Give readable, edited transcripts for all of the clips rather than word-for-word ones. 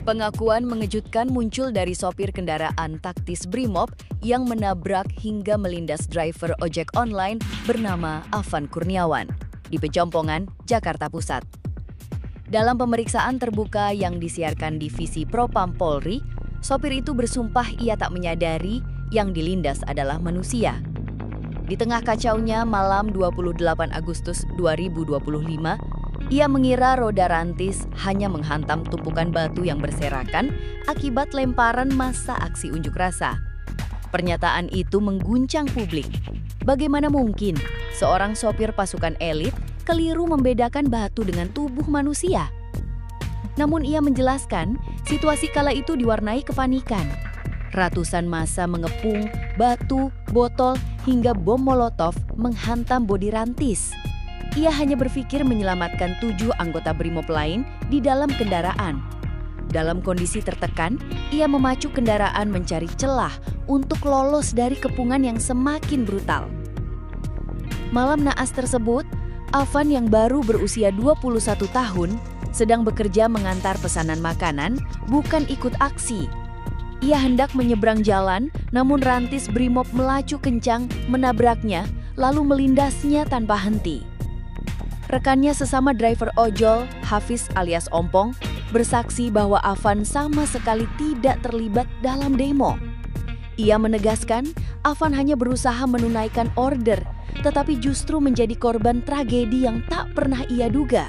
Pengakuan mengejutkan muncul dari sopir kendaraan taktis Brimob yang menabrak hingga melindas driver ojek online bernama Afan Kurniawan di Pejompongan, Jakarta Pusat. Dalam pemeriksaan terbuka yang disiarkan Divisi Propam Polri, sopir itu bersumpah ia tak menyadari yang dilindas adalah manusia. Di tengah kacaunya malam 28 Agustus 2025, ia mengira roda rantis hanya menghantam tumpukan batu yang berserakan akibat lemparan massa aksi unjuk rasa. Pernyataan itu mengguncang publik. Bagaimana mungkin seorang sopir pasukan elit keliru membedakan batu dengan tubuh manusia? Namun ia menjelaskan, situasi kala itu diwarnai kepanikan. Ratusan massa mengepung, batu, botol, hingga bom molotov menghantam bodi rantis. Ia hanya berpikir menyelamatkan 7 anggota Brimob lain di dalam kendaraan. Dalam kondisi tertekan, ia memacu kendaraan mencari celah untuk lolos dari kepungan yang semakin brutal. Malam naas tersebut, Afan yang baru berusia 21 tahun sedang bekerja mengantar pesanan makanan, bukan ikut aksi. Ia hendak menyeberang jalan, namun rantis Brimob melaju kencang, menabraknya, lalu melindasnya tanpa henti. Rekannya sesama driver ojol, Hafiz alias Ompong, bersaksi bahwa Afan sama sekali tidak terlibat dalam demo. Ia menegaskan, Afan hanya berusaha menunaikan order, tetapi justru menjadi korban tragedi yang tak pernah ia duga.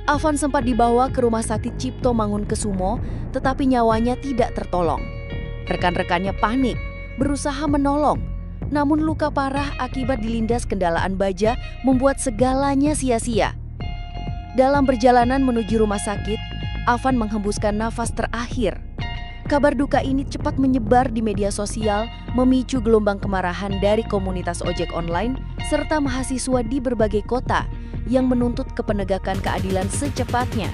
Afan sempat dibawa ke Rumah Sakit Cipto Mangunkusumo, tetapi nyawanya tidak tertolong. Rekan-rekannya panik, berusaha menolong. Namun luka parah akibat dilindas kendaraan baja membuat segalanya sia-sia. Dalam perjalanan menuju rumah sakit, Afan menghembuskan nafas terakhir. Kabar duka ini cepat menyebar di media sosial, memicu gelombang kemarahan dari komunitas ojek online serta mahasiswa di berbagai kota yang menuntut kepenegakan keadilan secepatnya.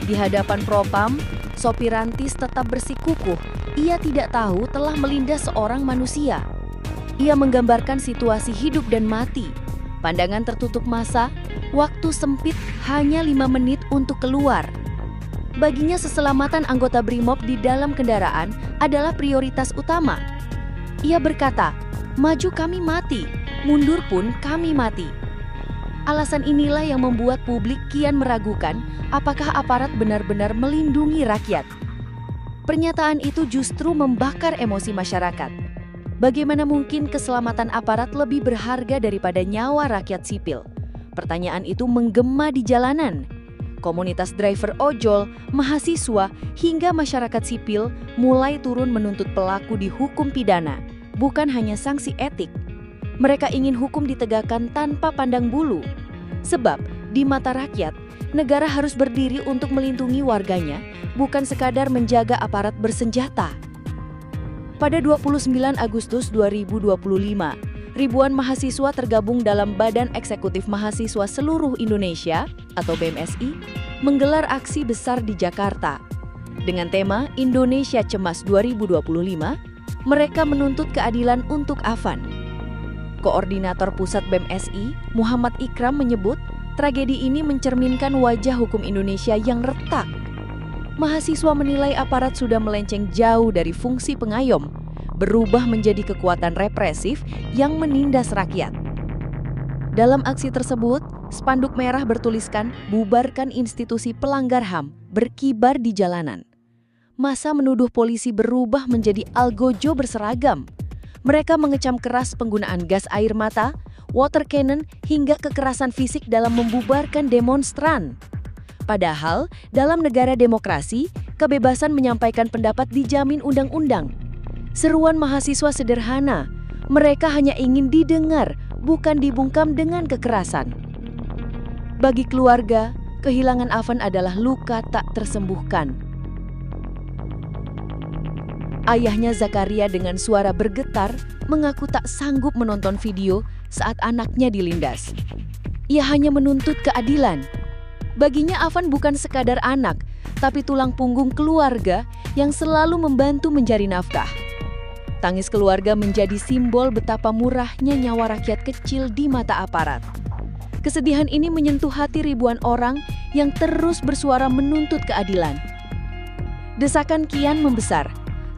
Di hadapan Propam, sopir rantis tetap bersikukuh. Ia tidak tahu telah melindas seorang manusia. Ia menggambarkan situasi hidup dan mati. Pandangan tertutup massa, waktu sempit hanya 5 menit untuk keluar. Baginya keselamatan anggota Brimob di dalam kendaraan adalah prioritas utama. Ia berkata, "Maju kami mati, mundur pun kami mati." Alasan inilah yang membuat publik kian meragukan apakah aparat benar-benar melindungi rakyat. Pernyataan itu justru membakar emosi masyarakat. Bagaimana mungkin keselamatan aparat lebih berharga daripada nyawa rakyat sipil? Pertanyaan itu menggema di jalanan. Komunitas driver ojol, mahasiswa, hingga masyarakat sipil mulai turun menuntut pelaku dihukum pidana, bukan hanya sanksi etik. Mereka ingin hukum ditegakkan tanpa pandang bulu. Sebab, di mata rakyat, negara harus berdiri untuk melindungi warganya, bukan sekadar menjaga aparat bersenjata. Pada 29 Agustus 2025, ribuan mahasiswa tergabung dalam Badan Eksekutif Mahasiswa Seluruh Indonesia atau BMSI menggelar aksi besar di Jakarta. Dengan tema Indonesia Cemas 2025, mereka menuntut keadilan untuk Afan. Koordinator Pusat BMSI, Muhammad Ikram menyebut, tragedi ini mencerminkan wajah hukum Indonesia yang retak. Mahasiswa menilai aparat sudah melenceng jauh dari fungsi pengayom, berubah menjadi kekuatan represif yang menindas rakyat. Dalam aksi tersebut, spanduk merah bertuliskan "Bubarkan institusi pelanggar HAM" berkibar di jalanan. Massa menuduh polisi berubah menjadi algojo berseragam. Mereka mengecam keras penggunaan gas air mata, water cannon, hingga kekerasan fisik dalam membubarkan demonstran. Padahal, dalam negara demokrasi, kebebasan menyampaikan pendapat dijamin undang-undang. Seruan mahasiswa sederhana, mereka hanya ingin didengar, bukan dibungkam dengan kekerasan. Bagi keluarga, kehilangan Afan adalah luka tak tersembuhkan. Ayahnya Zakaria dengan suara bergetar mengaku tak sanggup menonton video saat anaknya dilindas. Ia hanya menuntut keadilan. Baginya Afan bukan sekadar anak, tapi tulang punggung keluarga yang selalu membantu mencari nafkah. Tangis keluarga menjadi simbol betapa murahnya nyawa rakyat kecil di mata aparat. Kesedihan ini menyentuh hati ribuan orang yang terus bersuara menuntut keadilan. Desakan kian membesar.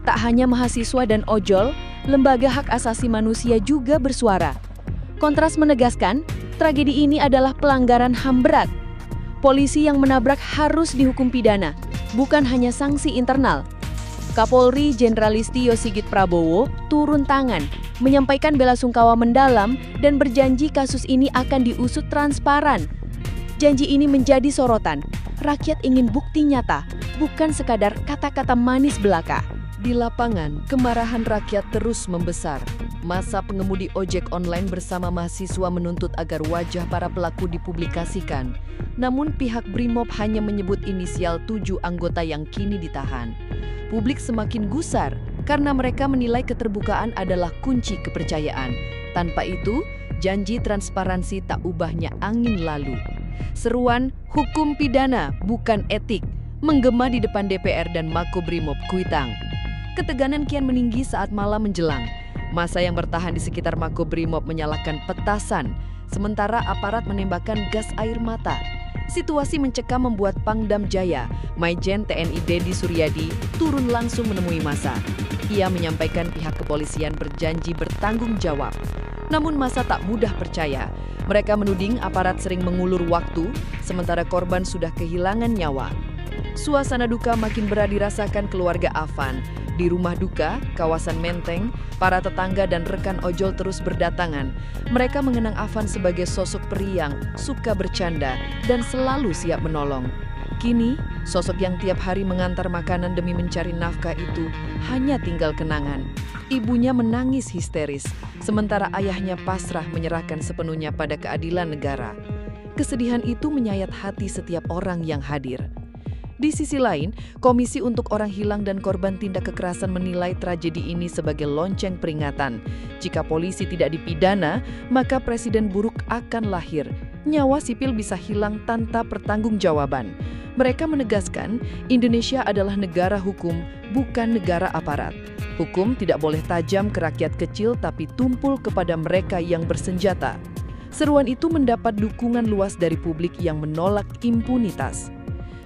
Tak hanya mahasiswa dan ojol, lembaga hak asasi manusia juga bersuara. Kontras menegaskan, tragedi ini adalah pelanggaran HAM berat. Polisi yang menabrak harus dihukum pidana, bukan hanya sanksi internal. Kapolri Jenderal Listio Sigit Prabowo turun tangan, menyampaikan belasungkawa mendalam dan berjanji kasus ini akan diusut transparan. Janji ini menjadi sorotan. Rakyat ingin bukti nyata, bukan sekadar kata-kata manis belaka. Di lapangan, kemarahan rakyat terus membesar. Masa pengemudi ojek online bersama mahasiswa menuntut agar wajah para pelaku dipublikasikan. Namun pihak Brimob hanya menyebut inisial 7 anggota yang kini ditahan. Publik semakin gusar karena mereka menilai keterbukaan adalah kunci kepercayaan. Tanpa itu, janji transparansi tak ubahnya angin lalu. Seruan hukum pidana bukan etik menggema di depan DPR dan Makobrimob Kuitang. Ketegangan kian meninggi saat malam menjelang. Massa yang bertahan di sekitar Makobrimob menyalakan petasan, sementara aparat menembakkan gas air mata. Situasi mencekam membuat Pangdam Jaya, Maijen TNI Dedi Suryadi, turun langsung menemui massa. Ia menyampaikan pihak kepolisian berjanji bertanggung jawab. Namun massa tak mudah percaya. Mereka menuding aparat sering mengulur waktu, sementara korban sudah kehilangan nyawa. Suasana duka makin berat dirasakan keluarga Afan. Di rumah duka, kawasan Menteng, para tetangga dan rekan ojol terus berdatangan. Mereka mengenang Afan sebagai sosok periang, suka bercanda, dan selalu siap menolong. Kini, sosok yang tiap hari mengantar makanan demi mencari nafkah itu hanya tinggal kenangan. Ibunya menangis histeris, sementara ayahnya pasrah menyerahkan sepenuhnya pada keadilan negara. Kesedihan itu menyayat hati setiap orang yang hadir. Di sisi lain, Komisi untuk Orang Hilang dan Korban Tindak Kekerasan menilai tragedi ini sebagai lonceng peringatan. Jika polisi tidak dipidana, maka presiden buruk akan lahir. Nyawa sipil bisa hilang tanpa pertanggungjawaban. Mereka menegaskan, Indonesia adalah negara hukum, bukan negara aparat. Hukum tidak boleh tajam ke rakyat kecil tapi tumpul kepada mereka yang bersenjata. Seruan itu mendapat dukungan luas dari publik yang menolak impunitas.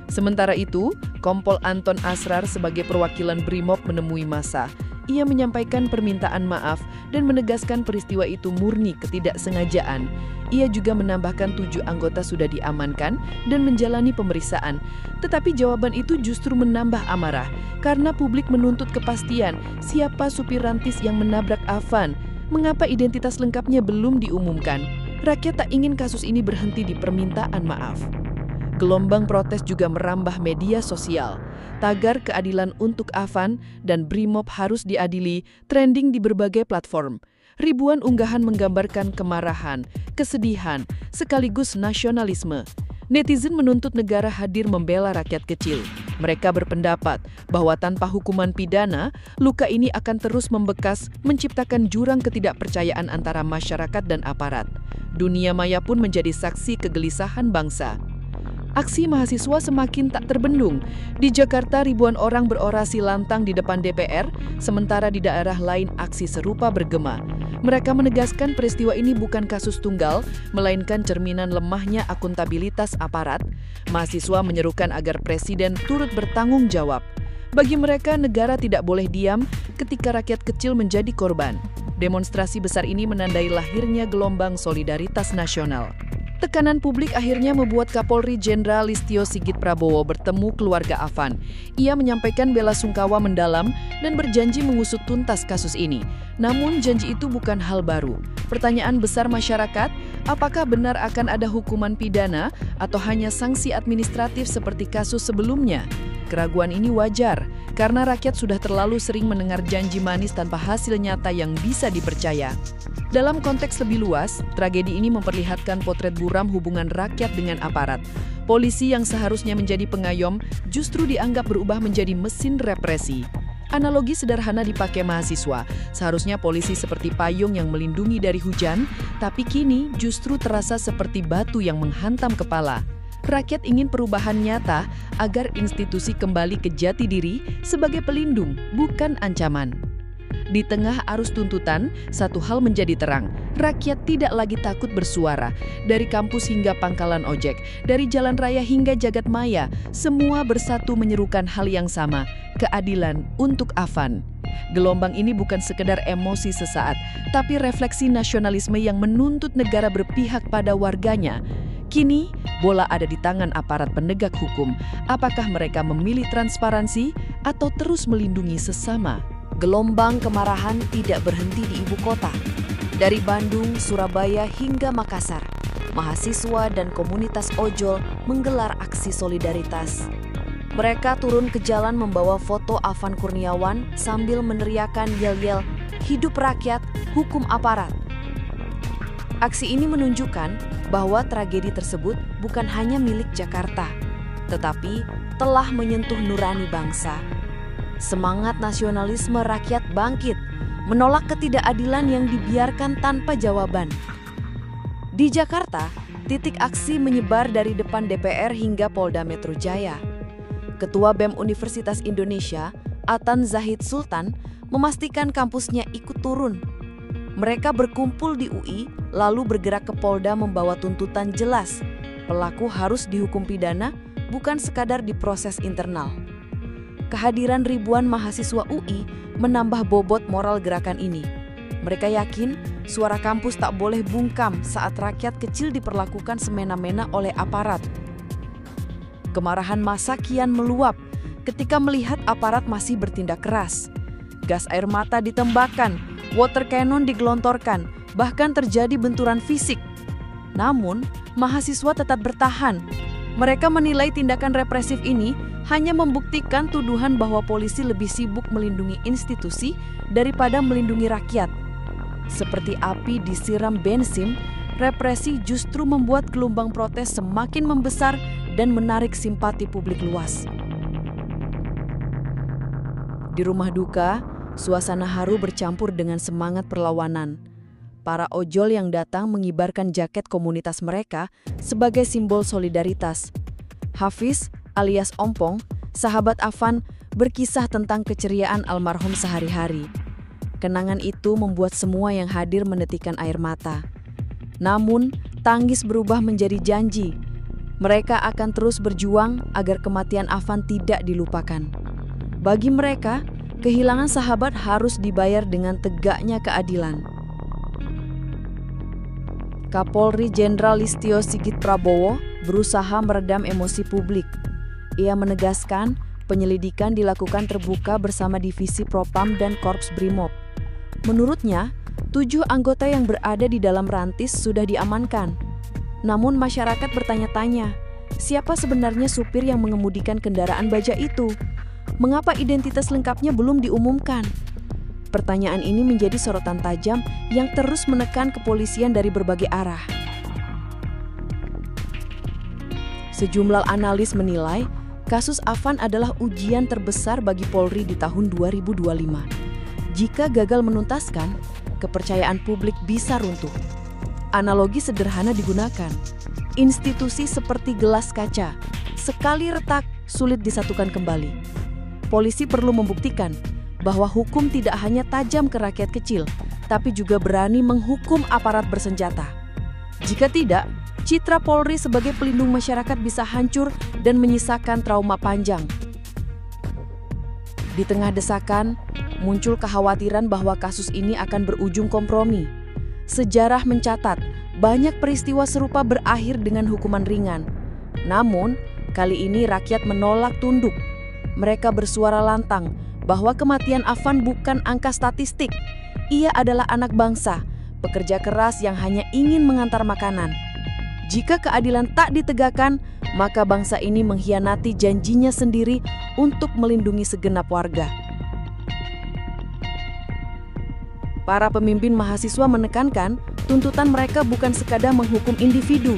Sementara itu, Kompol Anton Asrar sebagai perwakilan Brimob menemui massa. Ia menyampaikan permintaan maaf dan menegaskan peristiwa itu murni ketidaksengajaan. Ia juga menambahkan 7 anggota sudah diamankan dan menjalani pemeriksaan. Tetapi jawaban itu justru menambah amarah karena publik menuntut kepastian siapa supir rantis yang menabrak Afan. Mengapa identitas lengkapnya belum diumumkan? Rakyat tak ingin kasus ini berhenti di permintaan maaf. Gelombang protes juga merambah media sosial. Tagar keadilan untuk Afan dan Brimob harus diadili trending di berbagai platform. Ribuan unggahan menggambarkan kemarahan, kesedihan, sekaligus nasionalisme. Netizen menuntut negara hadir membela rakyat kecil. Mereka berpendapat bahwa tanpa hukuman pidana, luka ini akan terus membekas, menciptakan jurang ketidakpercayaan antara masyarakat dan aparat. Dunia maya pun menjadi saksi kegelisahan bangsa. Aksi mahasiswa semakin tak terbendung. Di Jakarta, ribuan orang berorasi lantang di depan DPR, sementara di daerah lain aksi serupa bergema. Mereka menegaskan peristiwa ini bukan kasus tunggal, melainkan cerminan lemahnya akuntabilitas aparat. Mahasiswa menyerukan agar presiden turut bertanggung jawab. Bagi mereka, negara tidak boleh diam ketika rakyat kecil menjadi korban. Demonstrasi besar ini menandai lahirnya gelombang solidaritas nasional. Tekanan publik akhirnya membuat Kapolri Jenderal Listio Sigit Prabowo bertemu keluarga Afan. Ia menyampaikan belasungkawa mendalam dan berjanji mengusut tuntas kasus ini. Namun janji itu bukan hal baru. Pertanyaan besar masyarakat, apakah benar akan ada hukuman pidana atau hanya sanksi administratif seperti kasus sebelumnya? Keraguan ini wajar, karena rakyat sudah terlalu sering mendengar janji manis tanpa hasil nyata yang bisa dipercaya. Dalam konteks lebih luas, tragedi ini memperlihatkan potret buram hubungan rakyat dengan aparat. Polisi yang seharusnya menjadi pengayom justru dianggap berubah menjadi mesin represi. Analogi sederhana dipakai mahasiswa. Seharusnya polisi seperti payung yang melindungi dari hujan, tapi kini justru terasa seperti batu yang menghantam kepala. Rakyat ingin perubahan nyata agar institusi kembali ke jati diri sebagai pelindung, bukan ancaman. Di tengah arus tuntutan, satu hal menjadi terang. Rakyat tidak lagi takut bersuara. Dari kampus hingga pangkalan ojek, dari jalan raya hingga jagat maya, semua bersatu menyerukan hal yang sama, keadilan untuk Afan. Gelombang ini bukan sekedar emosi sesaat, tapi refleksi nasionalisme yang menuntut negara berpihak pada warganya. Kini, bola ada di tangan aparat penegak hukum. Apakah mereka memilih transparansi atau terus melindungi sesama? Gelombang kemarahan tidak berhenti di ibu kota. Dari Bandung, Surabaya hingga Makassar, mahasiswa dan komunitas ojol menggelar aksi solidaritas. Mereka turun ke jalan membawa foto Afan Kurniawan sambil meneriakkan yel-yel, "Hidup rakyat, hukum aparat." Aksi ini menunjukkan bahwa tragedi tersebut bukan hanya milik Jakarta, tetapi telah menyentuh nurani bangsa. Semangat nasionalisme rakyat bangkit, menolak ketidakadilan yang dibiarkan tanpa jawaban. Di Jakarta, titik aksi menyebar dari depan DPR hingga Polda Metro Jaya. Ketua BEM Universitas Indonesia, Atan Zahid Sultan, memastikan kampusnya ikut turun. Mereka berkumpul di UI, lalu bergerak ke Polda membawa tuntutan jelas. Pelaku harus dihukum pidana, bukan sekadar diproses internal. Kehadiran ribuan mahasiswa UI menambah bobot moral gerakan ini. Mereka yakin suara kampus tak boleh bungkam saat rakyat kecil diperlakukan semena-mena oleh aparat. Kemarahan massa kian meluap ketika melihat aparat masih bertindak keras. Gas air mata ditembakkan, water cannon digelontorkan, bahkan terjadi benturan fisik. Namun, mahasiswa tetap bertahan. Mereka menilai tindakan represif ini hanya membuktikan tuduhan bahwa polisi lebih sibuk melindungi institusi daripada melindungi rakyat. Seperti api disiram bensin, represi justru membuat gelombang protes semakin membesar dan menarik simpati publik luas. Di rumah duka, suasana haru bercampur dengan semangat perlawanan. Para ojol yang datang mengibarkan jaket komunitas mereka sebagai simbol solidaritas. Hafiz alias Ompong, sahabat Afan, berkisah tentang keceriaan almarhum sehari-hari. Kenangan itu membuat semua yang hadir menetikan air mata. Namun, tangis berubah menjadi janji. Mereka akan terus berjuang agar kematian Afan tidak dilupakan. Bagi mereka, kehilangan sahabat harus dibayar dengan tegaknya keadilan. Kapolri Jenderal Listio Sigit Prabowo berusaha meredam emosi publik. Ia menegaskan penyelidikan dilakukan terbuka bersama Divisi Propam dan Korps Brimob. Menurutnya, 7 anggota yang berada di dalam rantis sudah diamankan. Namun masyarakat bertanya-tanya, siapa sebenarnya supir yang mengemudikan kendaraan baja itu? Mengapa identitas lengkapnya belum diumumkan? Pertanyaan ini menjadi sorotan tajam yang terus menekan kepolisian dari berbagai arah. Sejumlah analis menilai, kasus Afan adalah ujian terbesar bagi Polri di tahun 2025. Jika gagal menuntaskan, kepercayaan publik bisa runtuh. Analogi sederhana digunakan. Institusi seperti gelas kaca, sekali retak sulit disatukan kembali. Polisi perlu membuktikan bahwa hukum tidak hanya tajam ke rakyat kecil, tapi juga berani menghukum aparat bersenjata. Jika tidak, citra Polri sebagai pelindung masyarakat bisa hancur dan menyisakan trauma panjang. Di tengah desakan, muncul kekhawatiran bahwa kasus ini akan berujung kompromi. Sejarah mencatat, banyak peristiwa serupa berakhir dengan hukuman ringan. Namun, kali ini rakyat menolak tunduk. Mereka bersuara lantang bahwa kematian Afan bukan angka statistik. Ia adalah anak bangsa, pekerja keras yang hanya ingin mengantar makanan. Jika keadilan tak ditegakkan, maka bangsa ini mengkhianati janjinya sendiri untuk melindungi segenap warga. Para pemimpin mahasiswa menekankan tuntutan mereka bukan sekadar menghukum individu.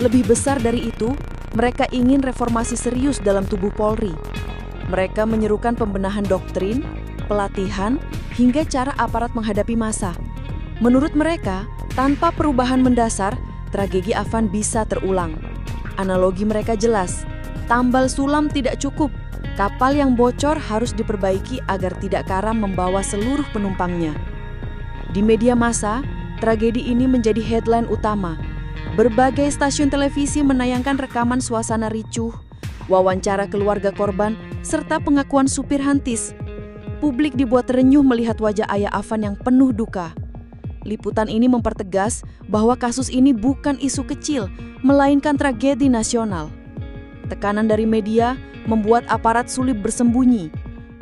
Lebih besar dari itu, mereka ingin reformasi serius dalam tubuh Polri. Mereka menyerukan pembenahan doktrin, pelatihan, hingga cara aparat menghadapi massa. Menurut mereka, tanpa perubahan mendasar, tragedi Afan bisa terulang. Analogi mereka jelas, tambal sulam tidak cukup, Kapal yang bocor harus diperbaiki agar tidak karam membawa seluruh penumpangnya. Di media massa, tragedi ini menjadi headline utama. Berbagai stasiun televisi menayangkan rekaman suasana ricuh, wawancara keluarga korban, serta pengakuan supir Huntis. Publik dibuat renyuh melihat wajah ayah Afan yang penuh duka. Liputan ini mempertegas bahwa kasus ini bukan isu kecil, melainkan tragedi nasional. Tekanan dari media membuat aparat sulit bersembunyi.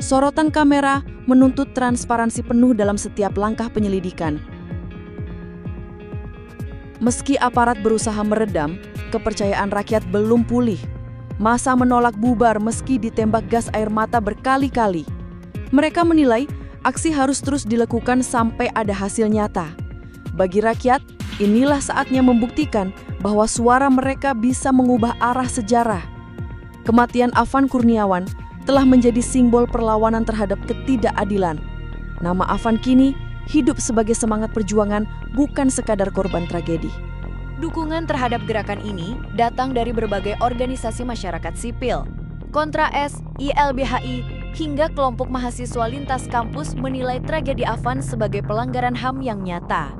Sorotan kamera menuntut transparansi penuh dalam setiap langkah penyelidikan. Meski aparat berusaha meredam, kepercayaan rakyat belum pulih. Massa menolak bubar meski ditembak gas air mata berkali-kali. Mereka menilai aksi harus terus dilakukan sampai ada hasil nyata. Bagi rakyat, inilah saatnya membuktikan bahwa suara mereka bisa mengubah arah sejarah. Kematian Afan Kurniawan telah menjadi simbol perlawanan terhadap ketidakadilan. Nama Afan kini hidup sebagai semangat perjuangan, bukan sekadar korban tragedi. Dukungan terhadap gerakan ini datang dari berbagai organisasi masyarakat sipil. Kontra S, ILBHI, hingga kelompok mahasiswa lintas kampus menilai tragedi Afan sebagai pelanggaran HAM yang nyata.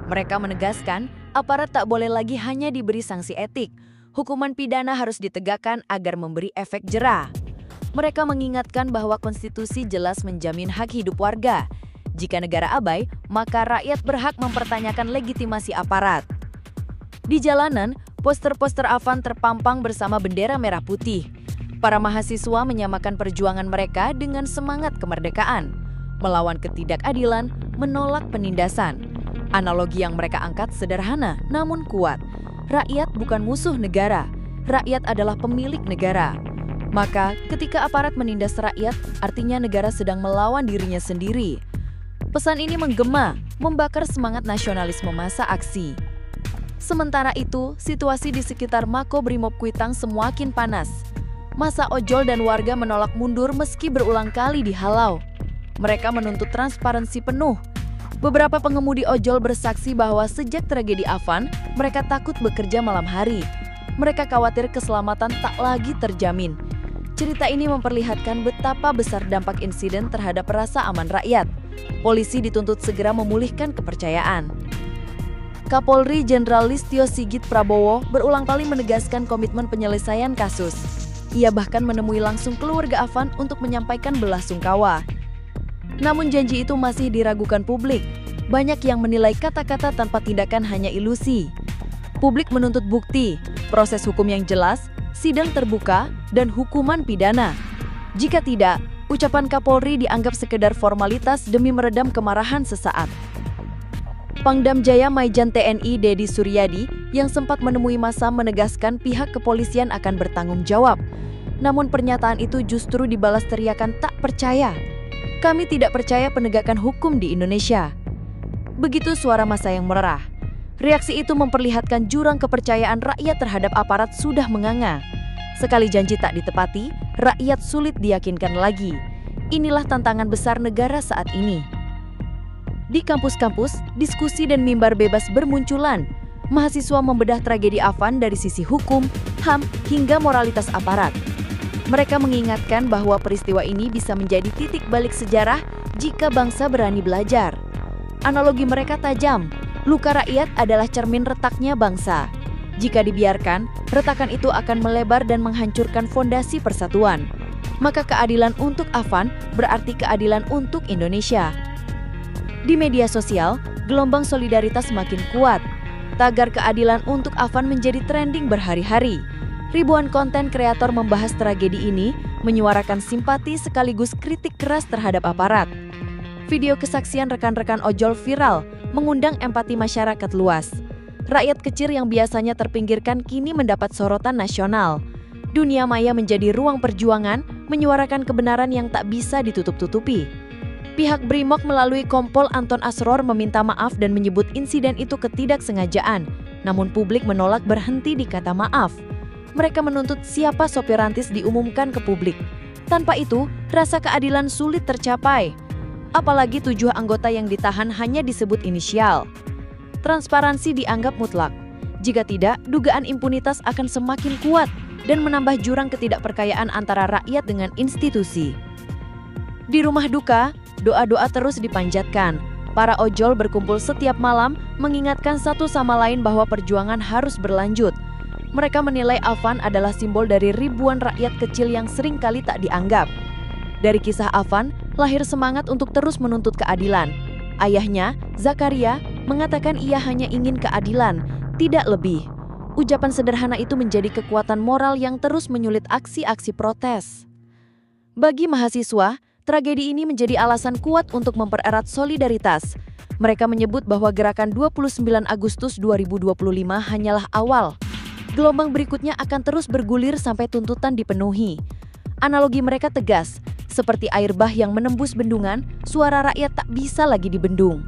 Mereka menegaskan, aparat tak boleh lagi hanya diberi sanksi etik. Hukuman pidana harus ditegakkan agar memberi efek jera. Mereka mengingatkan bahwa konstitusi jelas menjamin hak hidup warga. Jika negara abai, maka rakyat berhak mempertanyakan legitimasi aparat. Di jalanan, poster-poster Afan terpampang bersama bendera merah putih. Para mahasiswa menyamakan perjuangan mereka dengan semangat kemerdekaan, melawan ketidakadilan, menolak penindasan. Analogi yang mereka angkat sederhana namun kuat. Rakyat bukan musuh negara, rakyat adalah pemilik negara. Maka ketika aparat menindas rakyat, artinya negara sedang melawan dirinya sendiri. Pesan ini menggema, membakar semangat nasionalisme masa aksi. Sementara itu, situasi di sekitar Makobrimob Kuitang semakin panas. Massa ojol dan warga menolak mundur meski berulang kali dihalau. Mereka menuntut transparansi penuh. Beberapa pengemudi ojol bersaksi bahwa sejak tragedi Afan, mereka takut bekerja malam hari. Mereka khawatir keselamatan tak lagi terjamin. Cerita ini memperlihatkan betapa besar dampak insiden terhadap rasa aman rakyat. Polisi dituntut segera memulihkan kepercayaan. Kapolri Jenderal Listio Sigit Prabowo berulang kali menegaskan komitmen penyelesaian kasus. Ia bahkan menemui langsung keluarga Afan untuk menyampaikan belasungkawa. Namun janji itu masih diragukan publik. Banyak yang menilai kata-kata tanpa tindakan hanya ilusi. Publik menuntut bukti, proses hukum yang jelas, sidang terbuka, dan hukuman pidana. Jika tidak, ucapan Kapolri dianggap sekedar formalitas demi meredam kemarahan sesaat. Pangdam Jaya Maijen TNI Dedi Suryadi yang sempat menemui massa menegaskan pihak kepolisian akan bertanggung jawab. Namun pernyataan itu justru dibalas teriakan tak percaya. Kami tidak percaya penegakan hukum di Indonesia. Begitu suara massa yang merah. Reaksi itu memperlihatkan jurang kepercayaan rakyat terhadap aparat sudah menganga. Sekali janji tak ditepati, rakyat sulit diyakinkan lagi. Inilah tantangan besar negara saat ini. Di kampus-kampus, diskusi dan mimbar bebas bermunculan. Mahasiswa membedah tragedi Afan dari sisi hukum, HAM, hingga moralitas aparat. Mereka mengingatkan bahwa peristiwa ini bisa menjadi titik balik sejarah jika bangsa berani belajar. Analogi mereka tajam. Luka rakyat adalah cermin retaknya bangsa. Jika dibiarkan, retakan itu akan melebar dan menghancurkan fondasi persatuan. Maka keadilan untuk Afan berarti keadilan untuk Indonesia. Di media sosial, gelombang solidaritas semakin kuat. Tagar keadilan untuk Afan menjadi trending berhari-hari. Ribuan konten kreator membahas tragedi ini, menyuarakan simpati sekaligus kritik keras terhadap aparat. Video kesaksian rekan-rekan ojol viral, mengundang empati masyarakat luas. Rakyat kecil yang biasanya terpinggirkan kini mendapat sorotan nasional. Dunia maya menjadi ruang perjuangan, menyuarakan kebenaran yang tak bisa ditutup-tutupi. Pihak Brimob melalui Kompol Anton Asror meminta maaf dan menyebut insiden itu ketidaksengajaan. Namun publik menolak berhenti di kata maaf. Mereka menuntut siapa sopir Rantis diumumkan ke publik. Tanpa itu, rasa keadilan sulit tercapai. Apalagi 7 anggota yang ditahan hanya disebut inisial. Transparansi dianggap mutlak. Jika tidak, dugaan impunitas akan semakin kuat. dan menambah jurang ketidakpercayaan antara rakyat dengan institusi. Di rumah duka, doa-doa terus dipanjatkan. Para ojol berkumpul setiap malam mengingatkan satu sama lain bahwa perjuangan harus berlanjut. Mereka menilai Afan adalah simbol dari ribuan rakyat kecil yang seringkali tak dianggap. Dari kisah Afan, lahir semangat untuk terus menuntut keadilan. Ayahnya, Zakaria, mengatakan ia hanya ingin keadilan, tidak lebih. Ucapan sederhana itu menjadi kekuatan moral yang terus menyulit aksi-aksi protes. Bagi mahasiswa, tragedi ini menjadi alasan kuat untuk mempererat solidaritas. Mereka menyebut bahwa gerakan 29 Agustus 2025 hanyalah awal. Gelombang berikutnya akan terus bergulir sampai tuntutan dipenuhi. Analogi mereka tegas, seperti air bah yang menembus bendungan, suara rakyat tak bisa lagi dibendung.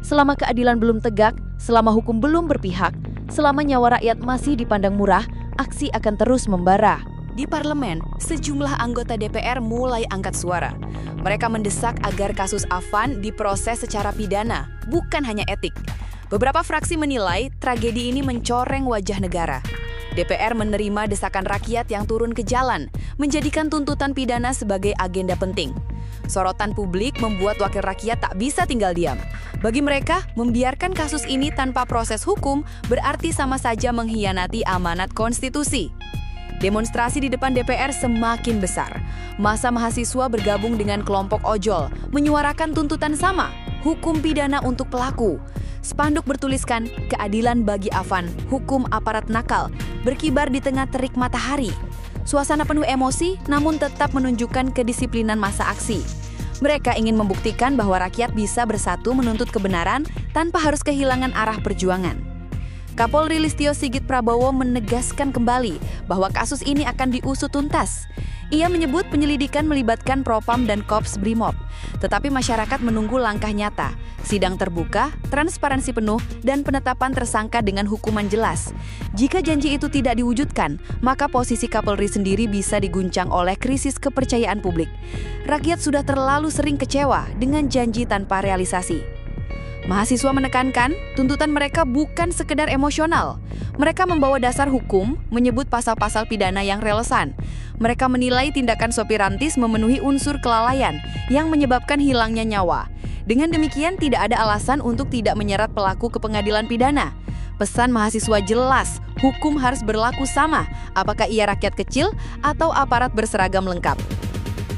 Selama keadilan belum tegak, selama hukum belum berpihak, selama nyawa rakyat masih dipandang murah, aksi akan terus membara. Di parlemen, sejumlah anggota DPR mulai angkat suara. Mereka mendesak agar kasus Afan diproses secara pidana, bukan hanya etik. Beberapa fraksi menilai tragedi ini mencoreng wajah negara. DPR menerima desakan rakyat yang turun ke jalan, menjadikan tuntutan pidana sebagai agenda penting. Sorotan publik membuat wakil rakyat tak bisa tinggal diam. Bagi mereka, membiarkan kasus ini tanpa proses hukum berarti sama saja mengkhianati amanat konstitusi. Demonstrasi di depan DPR semakin besar. Massa mahasiswa bergabung dengan kelompok ojol, menyuarakan tuntutan sama, hukum pidana untuk pelaku. Spanduk bertuliskan, keadilan bagi Afan, hukum aparat nakal, berkibar di tengah terik matahari. Suasana penuh emosi, namun tetap menunjukkan kedisiplinan massa aksi. Mereka ingin membuktikan bahwa rakyat bisa bersatu menuntut kebenaran tanpa harus kehilangan arah perjuangan. Kapolri Listio Sigit Prabowo menegaskan kembali bahwa kasus ini akan diusut tuntas. Ia menyebut penyelidikan melibatkan Propam dan Kops Brimob. Tetapi masyarakat menunggu langkah nyata, sidang terbuka, transparansi penuh, dan penetapan tersangka dengan hukuman jelas. Jika janji itu tidak diwujudkan, maka posisi Kapolri sendiri bisa diguncang oleh krisis kepercayaan publik. Rakyat sudah terlalu sering kecewa dengan janji tanpa realisasi. Mahasiswa menekankan, tuntutan mereka bukan sekedar emosional. Mereka membawa dasar hukum, menyebut pasal-pasal pidana yang relevan. Mereka menilai tindakan sopir rantis memenuhi unsur kelalaian yang menyebabkan hilangnya nyawa. Dengan demikian, tidak ada alasan untuk tidak menyeret pelaku ke pengadilan pidana. Pesan mahasiswa jelas, hukum harus berlaku sama, apakah ia rakyat kecil atau aparat berseragam lengkap.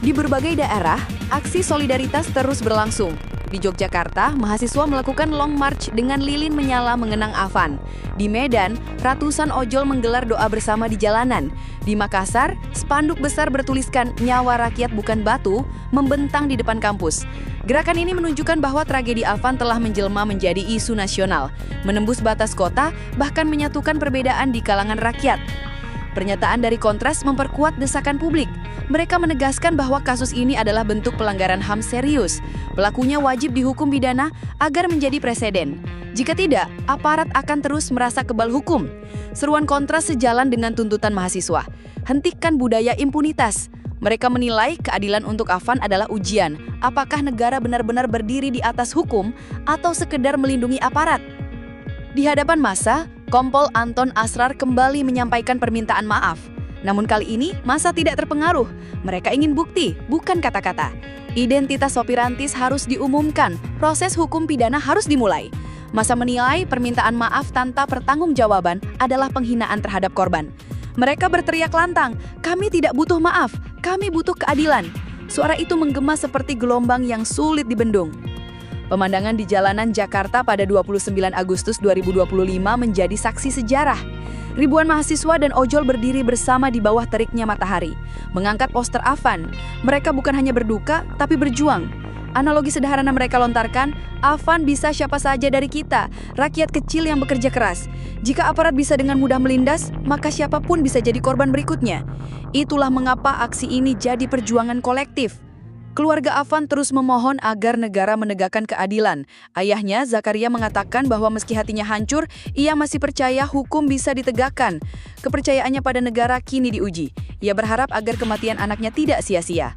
Di berbagai daerah, aksi solidaritas terus berlangsung. Di Yogyakarta, mahasiswa melakukan long march dengan lilin menyala mengenang Afan. Di Medan, ratusan ojol menggelar doa bersama di jalanan. Di Makassar, spanduk besar bertuliskan "Nyawa rakyat bukan batu" membentang di depan kampus. Gerakan ini menunjukkan bahwa tragedi Afan telah menjelma menjadi isu nasional, menembus batas kota, bahkan menyatukan perbedaan di kalangan rakyat. Pernyataan dari Kontras memperkuat desakan publik. Mereka menegaskan bahwa kasus ini adalah bentuk pelanggaran HAM serius. Pelakunya wajib dihukum pidana agar menjadi preseden. Jika tidak, aparat akan terus merasa kebal hukum. Seruan Kontras sejalan dengan tuntutan mahasiswa. Hentikan budaya impunitas. Mereka menilai keadilan untuk Afan adalah ujian. Apakah negara benar-benar berdiri di atas hukum atau sekedar melindungi aparat? Di hadapan massa, Kompol Anton Asrar kembali menyampaikan permintaan maaf. Namun kali ini, massa tidak terpengaruh. Mereka ingin bukti, bukan kata-kata. Identitas sopir rantis harus diumumkan, proses hukum pidana harus dimulai. Massa menilai permintaan maaf tanpa pertanggungjawaban adalah penghinaan terhadap korban. Mereka berteriak lantang, "Kami tidak butuh maaf, kami butuh keadilan." Suara itu menggema seperti gelombang yang sulit dibendung. Pemandangan di jalanan Jakarta pada 29 Agustus 2025 menjadi saksi sejarah. Ribuan mahasiswa dan ojol berdiri bersama di bawah teriknya matahari, mengangkat poster Afan. Mereka bukan hanya berduka, tapi berjuang. Analogi sederhana mereka lontarkan, Afan bisa siapa saja dari kita, rakyat kecil yang bekerja keras. Jika aparat bisa dengan mudah melindas, maka siapapun bisa jadi korban berikutnya. Itulah mengapa aksi ini jadi perjuangan kolektif. Keluarga Afan terus memohon agar negara menegakkan keadilan. Ayahnya, Zakaria, mengatakan bahwa meski hatinya hancur, ia masih percaya hukum bisa ditegakkan. Kepercayaannya pada negara kini diuji. Ia berharap agar kematian anaknya tidak sia-sia.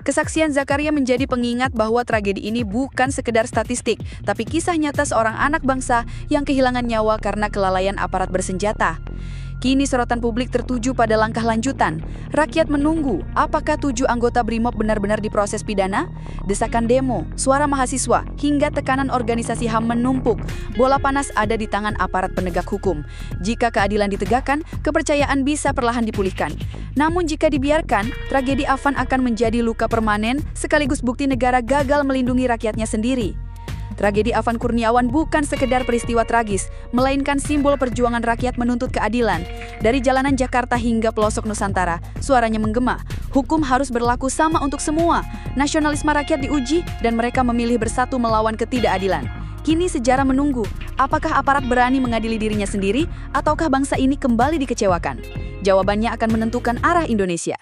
Kesaksian Zakaria menjadi pengingat bahwa tragedi ini bukan sekedar statistik, tapi kisah nyata seorang anak bangsa yang kehilangan nyawa karena kelalaian aparat bersenjata. Kini sorotan publik tertuju pada langkah lanjutan. Rakyat menunggu, apakah 7 anggota BRIMOB benar-benar diproses pidana? Desakan demo, suara mahasiswa, hingga tekanan organisasi HAM menumpuk. Bola panas ada di tangan aparat penegak hukum. Jika keadilan ditegakkan, kepercayaan bisa perlahan dipulihkan. Namun jika dibiarkan, tragedi Afan akan menjadi luka permanen sekaligus bukti negara gagal melindungi rakyatnya sendiri. Tragedi Afan Kurniawan bukan sekedar peristiwa tragis, melainkan simbol perjuangan rakyat menuntut keadilan. Dari jalanan Jakarta hingga pelosok Nusantara, suaranya menggema. Hukum harus berlaku sama untuk semua. Nasionalisme rakyat diuji dan mereka memilih bersatu melawan ketidakadilan. Kini sejarah menunggu, apakah aparat berani mengadili dirinya sendiri ataukah bangsa ini kembali dikecewakan? Jawabannya akan menentukan arah Indonesia.